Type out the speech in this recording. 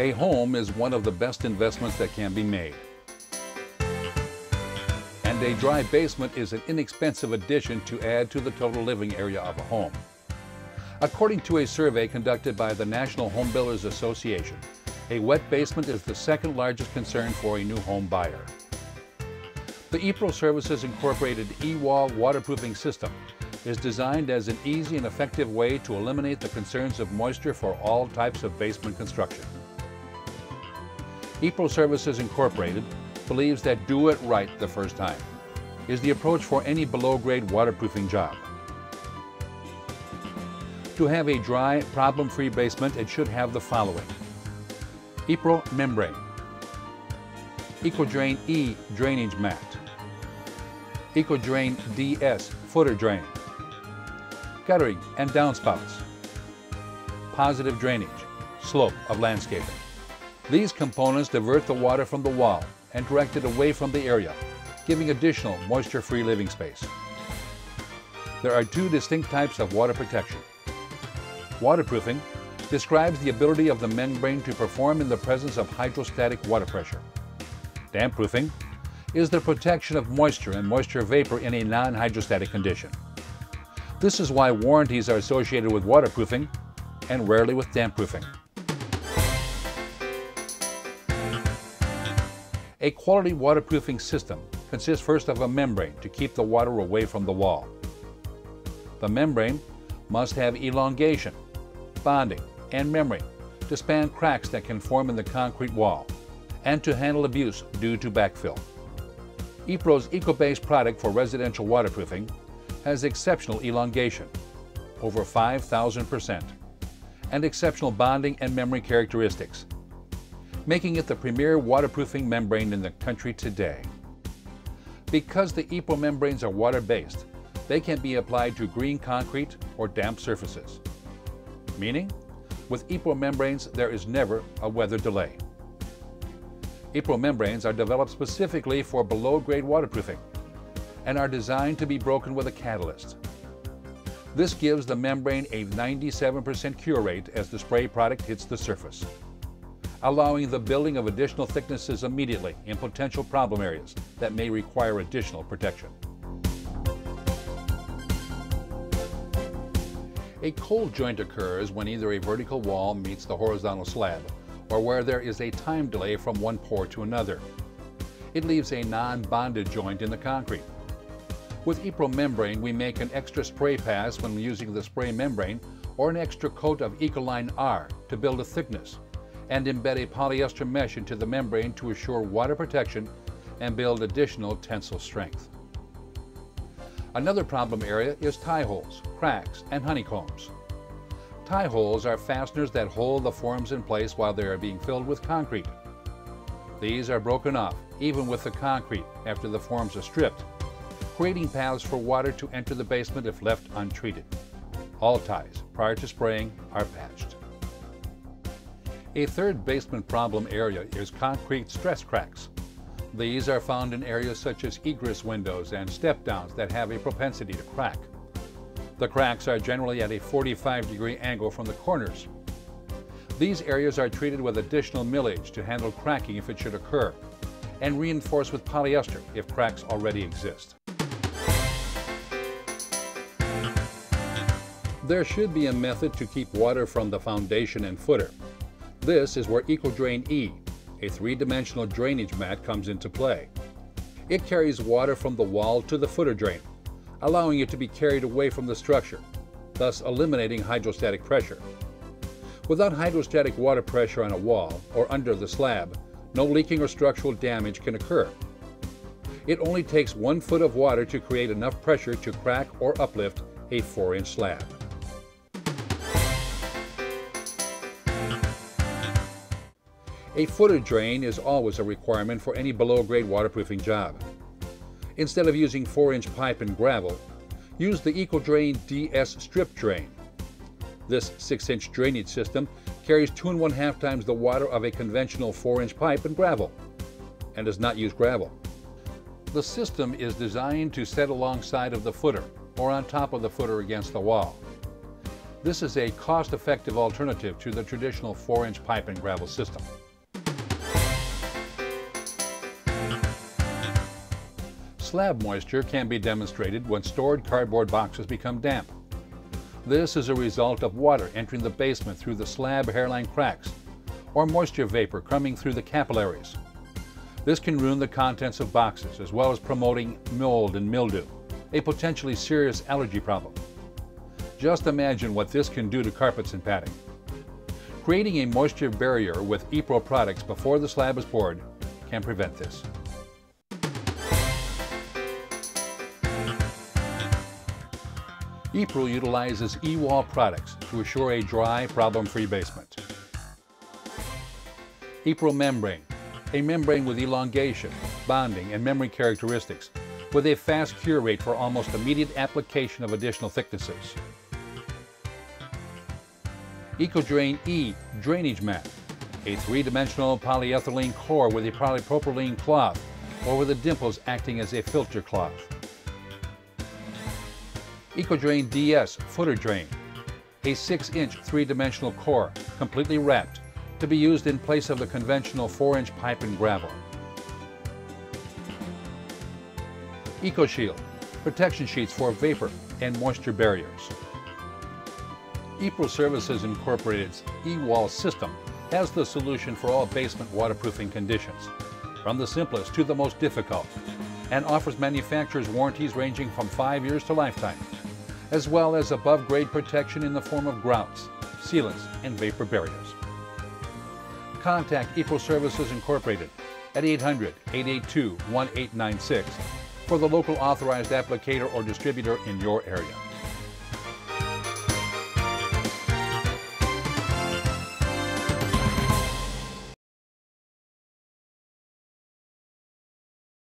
A home is one of the best investments that can be made. And a dry basement is an inexpensive addition to add to the total living area of a home. According to a survey conducted by the National Home Builders Association, a wet basement is the second largest concern for a new home buyer. The Epro Services Incorporated Ewall waterproofing system is designed as an easy and effective way to eliminate the concerns of moisture for all types of basement construction. Epro Services Incorporated believes that do it right the first time is the approach for any below-grade waterproofing job. To have a dry, problem-free basement, it should have the following: Epro membrane, EcoDrain E drainage mat, EcoDrain DS footer drain, guttering and downspouts, positive drainage, slope of landscaping. These components divert the water from the wall and direct it away from the area, giving additional moisture-free living space. There are two distinct types of water protection. Waterproofing describes the ability of the membrane to perform in the presence of hydrostatic water pressure. Dampproofing is the protection of moisture and moisture vapor in a non-hydrostatic condition. This is why warranties are associated with waterproofing and rarely with dampproofing. A quality waterproofing system consists first of a membrane to keep the water away from the wall. The membrane must have elongation, bonding, and memory to span cracks that can form in the concrete wall and to handle abuse due to backfill. Epro's eco-based product for residential waterproofing has exceptional elongation, over 5,000%, and exceptional bonding and memory characteristics, making it the premier waterproofing membrane in the country today. Because the Epro membranes are water-based, they can be applied to green concrete or damp surfaces. Meaning, with Epro membranes, there is never a weather delay. Epro membranes are developed specifically for below-grade waterproofing and are designed to be broken with a catalyst. This gives the membrane a 97% cure rate as the spray product hits the surface, allowing the building of additional thicknesses immediately in potential problem areas that may require additional protection. A cold joint occurs when either a vertical wall meets the horizontal slab or where there is a time delay from one pour to another. It leaves a non-bonded joint in the concrete. With Epro membrane, we make an extra spray pass when using the spray membrane or an extra coat of Ecoline R to build a thickness and embed a polyester mesh into the membrane to assure water protection and build additional tensile strength. Another problem area is tie holes, cracks, and honeycombs. Tie holes are fasteners that hold the forms in place while they are being filled with concrete. These are broken off, even with the concrete, after the forms are stripped, creating paths for water to enter the basement if left untreated. All ties, prior to spraying, are patched. A third basement problem area is concrete stress cracks. These are found in areas such as egress windows and step-downs that have a propensity to crack. The cracks are generally at a 45-degree angle from the corners. These areas are treated with additional millage to handle cracking if it should occur, and reinforced with polyester if cracks already exist. There should be a method to keep water from the foundation and footer. This is where EcoDrain E, a three-dimensional drainage mat, comes into play. It carries water from the wall to the footer drain, allowing it to be carried away from the structure, thus eliminating hydrostatic pressure. Without hydrostatic water pressure on a wall or under the slab, no leaking or structural damage can occur. It only takes 1 foot of water to create enough pressure to crack or uplift a 4-inch slab. A footer drain is always a requirement for any below-grade waterproofing job. Instead of using 4-inch pipe and gravel, use the EcoDrain DS strip drain. This 6-inch drainage system carries 2 1/2 times the water of a conventional 4-inch pipe and gravel, and does not use gravel. The system is designed to set alongside of the footer or on top of the footer against the wall. This is a cost-effective alternative to the traditional 4-inch pipe and gravel system. Slab moisture can be demonstrated when stored cardboard boxes become damp. This is a result of water entering the basement through the slab hairline cracks, or moisture vapor coming through the capillaries. This can ruin the contents of boxes, as well as promoting mold and mildew, a potentially serious allergy problem. Just imagine what this can do to carpets and padding. Creating a moisture barrier with Epro products before the slab is poured can prevent this. Epro utilizes Ewall products to assure a dry, problem-free basement. Epro membrane, a membrane with elongation, bonding, and memory characteristics, with a fast cure rate for almost immediate application of additional thicknesses. EcoDrain E drainage mat, a 3-dimensional polyethylene core with a polypropylene cloth over the dimples acting as a filter cloth. EcoDrain DS footer drain, a 6-inch 3-dimensional core completely wrapped to be used in place of the conventional 4-inch pipe and gravel. EcoShield, protection sheets for vapor and moisture barriers. Epro Services Incorporated's Ewall system has the solution for all basement waterproofing conditions, from the simplest to the most difficult, and offers manufacturer's warranties ranging from 5 years to lifetime, as well as above-grade protection in the form of grouts, sealants, and vapor barriers. Contact Epro Services Incorporated at 800-882-1896 for the local authorized applicator or distributor in your area.